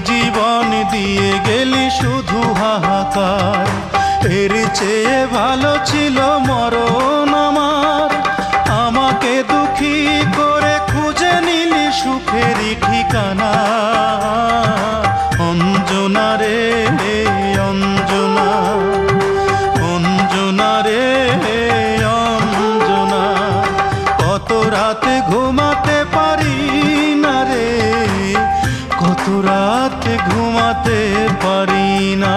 জীবন দিয়ে গেলি শুধু হাহাকার। এর চেয়ে ভালো ছিল মরণ আমার, আমাকে দুঃখী করে খুঁজে নিলি সুখেরই ঠিকানা। অঞ্জনা রে অঞ্জনা, অঞ্জনা রে অঞ্জনা, কত রাতে ঘুমাতে পারি না রে, কত রাতে ঘুমাতে পারি না।